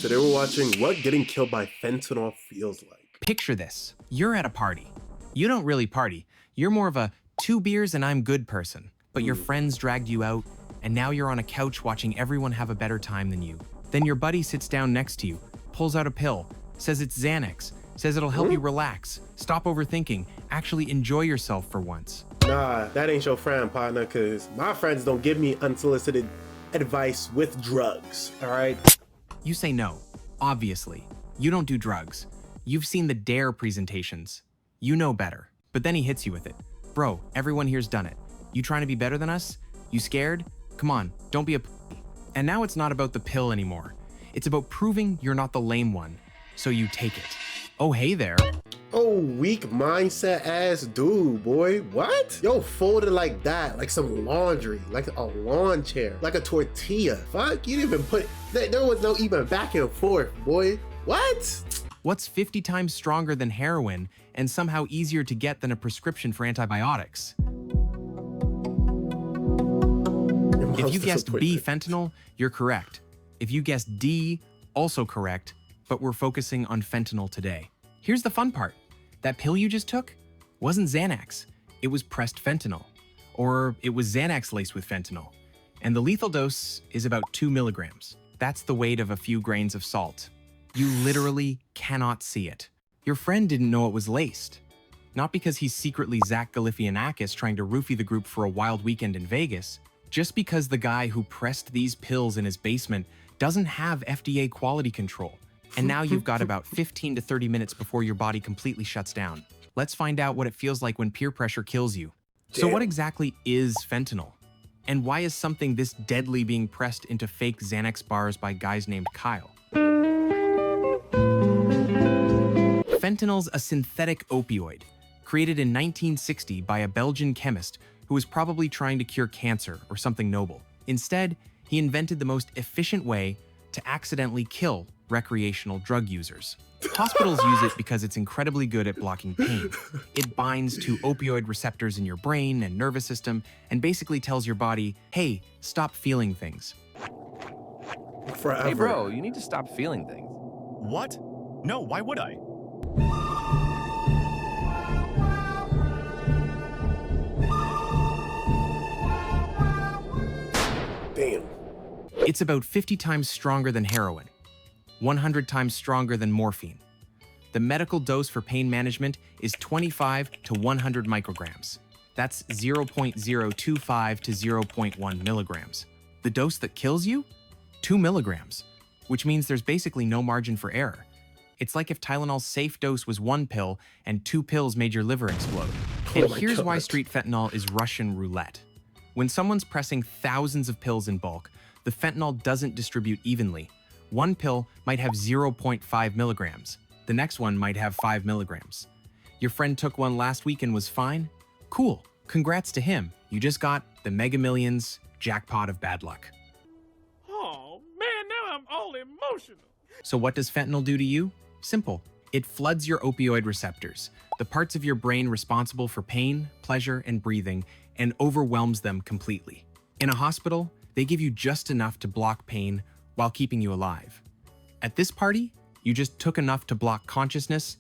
Today we're watching what getting killed by fentanyl feels like. Picture this. You're at a party. You don't really party. You're more of a 2 beers and I'm good person. But your friends dragged you out, and now you're on a couch watching everyone have a better time than you. Then your buddy sits down next to you, pulls out a pill, says it's Xanax, says it'll help you relax, stop overthinking, actually enjoy yourself for once. Nah, that ain't your friend, partner, cause my friends don't give me unsolicited advice with drugs, all right? You say no. Obviously. You don't do drugs. You've seen the DARE presentations. You know better. But then he hits you with it. Bro, everyone here's done it. You trying to be better than us? You scared? Come on, don't be a pussy. And now it's not about the pill anymore. It's about proving you're not the lame one. So you take it. Oh, hey there. Oh, weak mindset ass dude, boy. What? Yo, folded like that, like some laundry, like a lawn chair, like a tortilla. Fuck, you didn't even put, there was no even back and forth, boy. What? What's 50 times stronger than heroin and somehow easier to get than a prescription for antibiotics? If you guessed B, fentanyl, you're correct. If you guessed D, also correct, but we're focusing on fentanyl today. Here's the fun part. That pill you just took wasn't Xanax. It was pressed fentanyl. Or it was Xanax laced with fentanyl. And the lethal dose is about 2 milligrams. That's the weight of a few grains of salt. You literally cannot see it. Your friend didn't know it was laced. Not because he's secretly Zach Galifianakis trying to roofie the group for a wild weekend in Vegas. Just because the guy who pressed these pills in his basement doesn't have FDA quality control. And now you've got about 15 to 30 minutes before your body completely shuts down. Let's find out what it feels like when peer pressure kills you. So what exactly is fentanyl? And why is something this deadly being pressed into fake Xanax bars by guys named Kyle? Fentanyl's a synthetic opioid, created in 1960 by a Belgian chemist who was probably trying to cure cancer or something noble. Instead, he invented the most efficient way to accidentally kill recreational drug users. Hospitals use it because it's incredibly good at blocking pain. It binds to opioid receptors in your brain and nervous system and basically tells your body, hey, stop feeling things. Forever. Hey bro, you need to stop feeling things. What? No, why would I? Damn. It's about 50 times stronger than heroin, 100 times stronger than morphine. The medical dose for pain management is 25 to 100 micrograms. That's 0.025 to 0.1 milligrams. The dose that kills you? 2 milligrams, which means there's basically no margin for error. It's like if Tylenol's safe dose was 1 pill and 2 pills made your liver explode. And here's why street fentanyl is Russian roulette. When someone's pressing thousands of pills in bulk, the fentanyl doesn't distribute evenly. One pill might have 0.5 milligrams. The next one might have 5 milligrams. Your friend took one last week and was fine? Cool, congrats to him. You just got the Mega Millions jackpot of bad luck. Oh man, now I'm all emotional. So what does fentanyl do to you? Simple. It floods your opioid receptors, the parts of your brain responsible for pain, pleasure, and breathing, and overwhelms them completely. In a hospital, they give you just enough to block pain while keeping you alive. At this party, you just took enough to block consciousness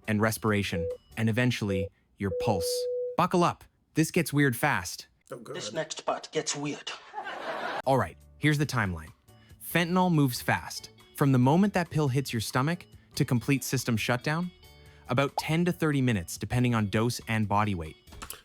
and respiration, and eventually, your pulse. Buckle up. This gets weird fast. Oh, God. This next part gets weird. All right, here's the timeline. Fentanyl moves fast. From the moment that pill hits your stomach to complete system shutdown, about 10 to 30 minutes, depending on dose and body weight.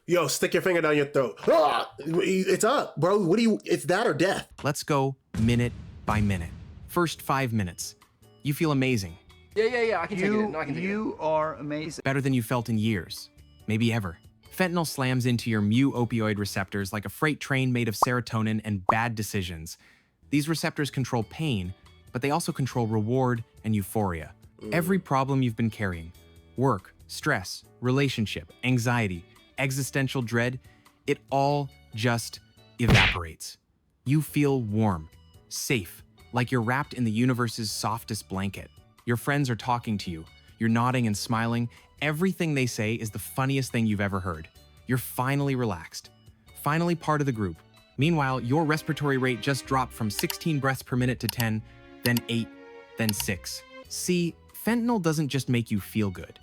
Yo, stick your finger down your throat. Ah, it's up, bro. What do you, it's that or death. Let's go minute by minute. First 5 minutes. You feel amazing. Yeah, I can take it. No, I can take it. You are amazing. Better than you felt in years. Maybe ever. Fentanyl slams into your mu opioid receptors like a freight train made of serotonin and bad decisions. These receptors control pain, but they also control reward and euphoria. Every problem you've been carrying, work, stress, relationship, anxiety, existential dread, it all just evaporates. You feel warm, safe, like you're wrapped in the universe's softest blanket. Your friends are talking to you. You're nodding and smiling. Everything they say is the funniest thing you've ever heard. You're finally relaxed, finally part of the group. Meanwhile, your respiratory rate just dropped from 16 breaths per minute to 10, then 8, then 6. See, fentanyl doesn't just make you feel good.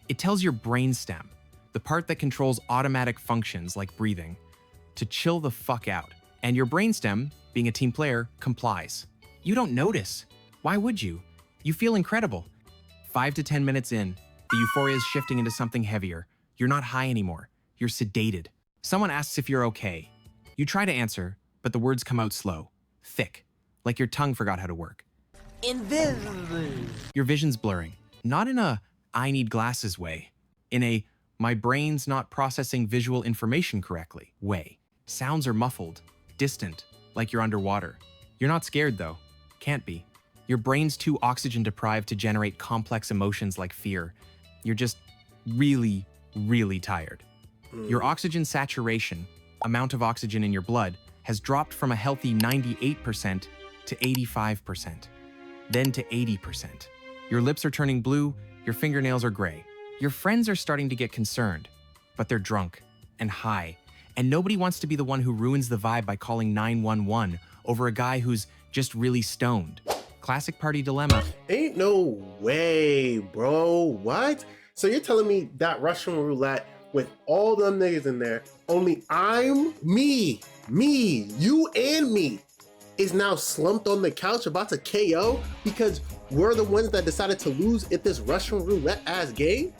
It tells your brainstem, the part that controls automatic functions like breathing, to chill the fuck out. And your brainstem, being a team player, complies. You don't notice. Why would you? You feel incredible. 5 to 10 minutes in, the euphoria is shifting into something heavier. You're not high anymore. You're sedated. Someone asks if you're okay. You try to answer, but the words come out slow, thick, like your tongue forgot how to work. Invisible. Your vision's blurring, not in a I need glasses way, in a my brain's not processing visual information correctly way. Sounds are muffled, distant, like you're underwater. You're not scared though. Can't be. Your brain's too oxygen deprived to generate complex emotions like fear. You're just really, really tired. Your oxygen saturation, amount of oxygen in your blood, has dropped from a healthy 98% to 85%, then to 80%. Your lips are turning blue, your fingernails are gray. Your friends are starting to get concerned, but they're drunk and high, and nobody wants to be the one who ruins the vibe by calling 911 over a guy who's just really stoned. Classic party dilemma. Ain't no way, bro. What? So you're telling me that Russian roulette with all them niggas in there, only me, you and me, is now slumped on the couch about to KO because we're the ones that decided to lose at this Russian roulette ass game?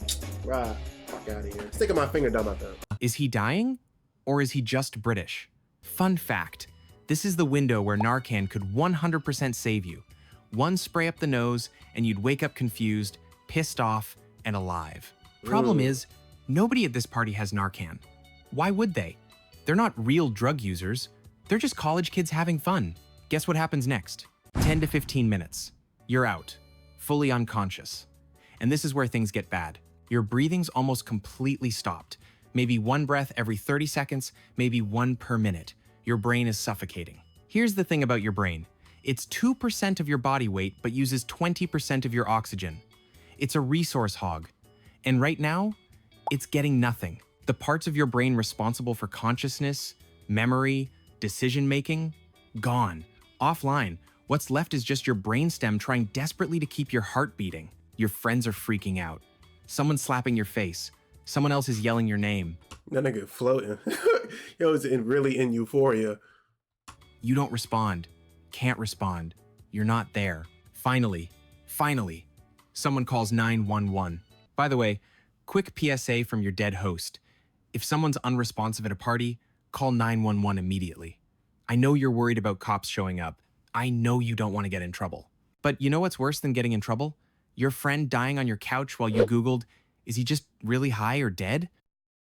Right, fuck out of here. Sticking my finger down my throat. Is he dying? Or is he just British? Fun fact, this is the window where Narcan could 100% save you. One spray up the nose and you'd wake up confused, pissed off, and alive. Problem is, nobody at this party has Narcan. Why would they? They're not real drug users. They're just college kids having fun. Guess what happens next? 10 to 15 minutes. You're out, fully unconscious. And this is where things get bad. Your breathing's almost completely stopped. Maybe one breath every 30 seconds, maybe one per minute. Your brain is suffocating. Here's the thing about your brain. It's 2% of your body weight, but uses 20% of your oxygen. It's a resource hog. And right now, it's getting nothing. The parts of your brain responsible for consciousness, memory, decision-making, gone. Offline. What's left is just your brainstem trying desperately to keep your heart beating. Your friends are freaking out. Someone's slapping your face. Someone else is yelling your name. That nigga floating. Yo, it's really in euphoria. You don't respond. Can't respond. You're not there. Finally, someone calls 911. By the way, quick PSA from your dead host. If someone's unresponsive at a party, call 911 immediately. I know you're worried about cops showing up. I know you don't want to get in trouble. But you know what's worse than getting in trouble? Your friend dying on your couch while you Googled, is he just really high or dead?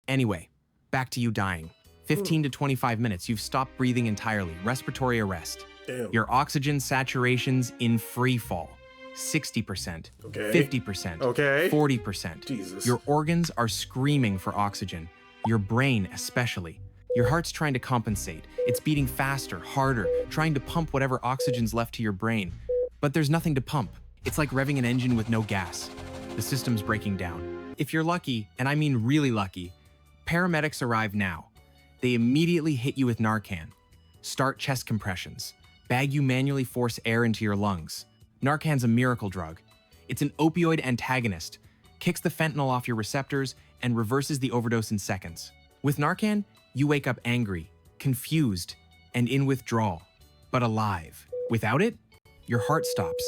Anyway, back to you dying. 15 to 25 minutes, you've stopped breathing entirely, respiratory arrest. Damn. Your oxygen saturation's in free fall. 60%, Okay. 50%, Okay. 40%. Jesus. Your organs are screaming for oxygen. Your brain especially. Your heart's trying to compensate. It's beating faster, harder, trying to pump whatever oxygen's left to your brain. But there's nothing to pump. It's like revving an engine with no gas. The system's breaking down. If you're lucky, and I mean really lucky, paramedics arrive now. They immediately hit you with Narcan. Start chest compressions. Bag you manually force air into your lungs. Narcan's a miracle drug. It's an opioid antagonist, kicks the fentanyl off your receptors, and reverses the overdose in seconds. With Narcan, you wake up angry, confused, and in withdrawal, but alive. Without it, your heart stops,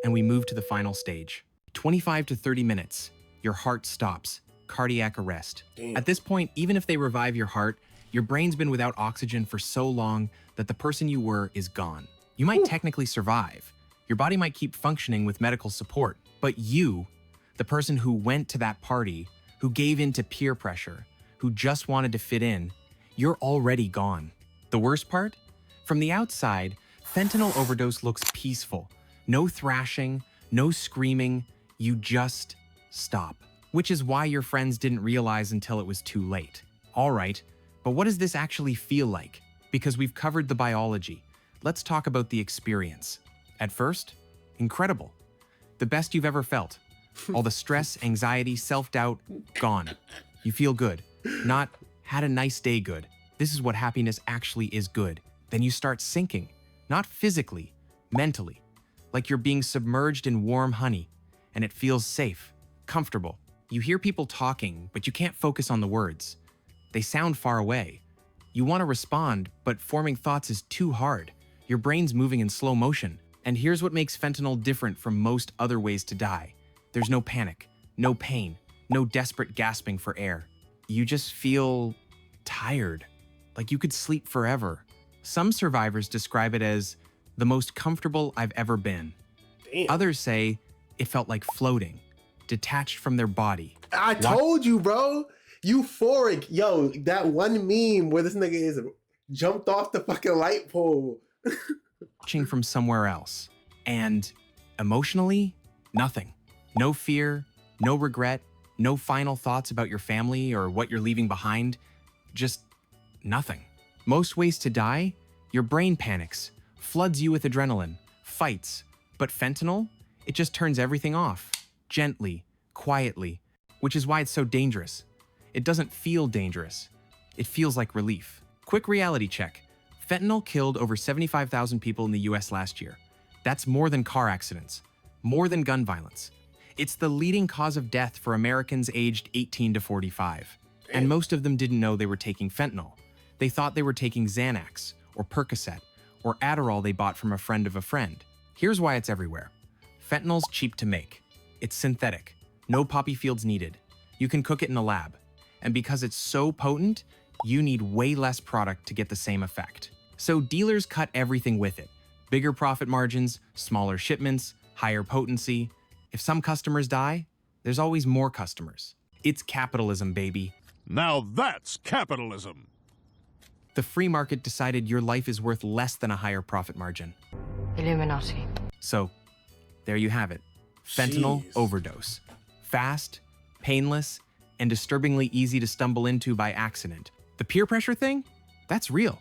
and we move to the final stage. 25 to 30 minutes, your heart stops, cardiac arrest. Damn. At this point, even if they revive your heart, your brain's been without oxygen for so long that the person you were is gone. You might technically survive. Your body might keep functioning with medical support, but you, the person who went to that party, who gave in to peer pressure, who just wanted to fit in, you're already gone. The worst part? From the outside, fentanyl overdose looks peaceful. No thrashing, no screaming, you just stop. Which is why your friends didn't realize until it was too late. All right, but what does this actually feel like? Because we've covered the biology. Let's talk about the experience. At first, incredible. The best you've ever felt. All the stress, anxiety, self-doubt, gone. You feel good. Not, had a nice day good. This is what happiness actually is good. Then you start sinking. Not physically, mentally. like you're being submerged in warm honey, and it feels safe, comfortable. You hear people talking, but you can't focus on the words. They sound far away. You want to respond, but forming thoughts is too hard. Your brain's moving in slow motion. And here's what makes fentanyl different from most other ways to die. There's no panic, no pain, no desperate gasping for air. You just feel tired, like you could sleep forever. Some survivors describe it as the most comfortable I've ever been. Damn. Others say it felt like floating, detached from their body. I told you, bro. Euphoric. Yo, that one meme where this nigga is jumped off the fucking light pole. Watching from somewhere else. And emotionally, nothing. No fear, no regret, no final thoughts about your family or what you're leaving behind. Just nothing. Most ways to die, your brain panics, floods you with adrenaline, fights. But fentanyl, it just turns everything off, gently, quietly, which is why it's so dangerous. It doesn't feel dangerous. It feels like relief. Quick reality check. Fentanyl killed over 75,000 people in the US last year. That's more than car accidents, more than gun violence. It's the leading cause of death for Americans aged 18 to 45. And most of them didn't know they were taking fentanyl. They thought they were taking Xanax, or Percocet, or Adderall they bought from a friend of a friend. Here's why it's everywhere. Fentanyl's cheap to make. It's synthetic. No poppy fields needed. You can cook it in a lab. And because it's so potent, you need way less product to get the same effect. So dealers cut everything with it. Bigger profit margins, smaller shipments, higher potency. If some customers die, there's always more customers. It's capitalism, baby. Now that's capitalism. The free market decided your life is worth less than a higher profit margin. Illuminati. So, there you have it. Fentanyl Jeez. overdose. Fast, painless, and disturbingly easy to stumble into by accident. The peer pressure thing? That's real.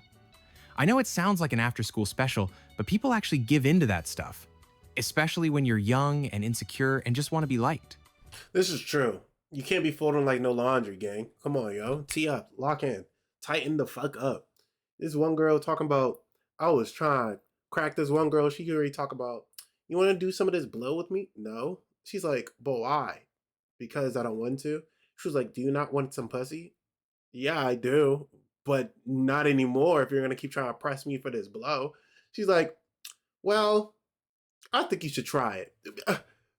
I know it sounds like an after-school special, but people actually give into that stuff. Especially when you're young and insecure and just want to be liked. This is true. You can't be folding like no laundry, gang. Come on, yo. Tee up. Lock in. Tighten the fuck up. This one girl talking about, I was trying to crack this one girl. She could already talk about, you want to do some of this blow with me? No. She's like, but why? Because I don't want to. She was like, do you not want some pussy? Yeah, I do. But not anymore if you're going to keep trying to press me for this blow. She's like, well, I think you should try it.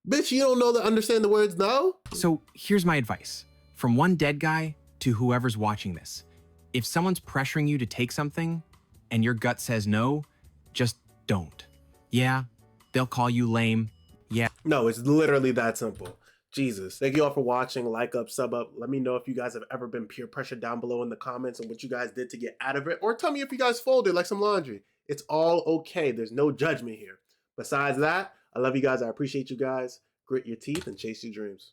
Bitch, you don't know to understand the words no? So here's my advice. From one dead guy to whoever's watching this. If someone's pressuring you to take something and your gut says no, just don't. Yeah, they'll call you lame. Yeah. No, it's literally that simple. Jesus. Thank you all for watching. Like up, sub up. Let me know if you guys have ever been peer pressured down below in the comments and what you guys did to get out of it. Or tell me if you guys folded like some laundry. It's all okay. There's no judgment here. Besides that, I love you guys. I appreciate you guys. Grit your teeth and chase your dreams.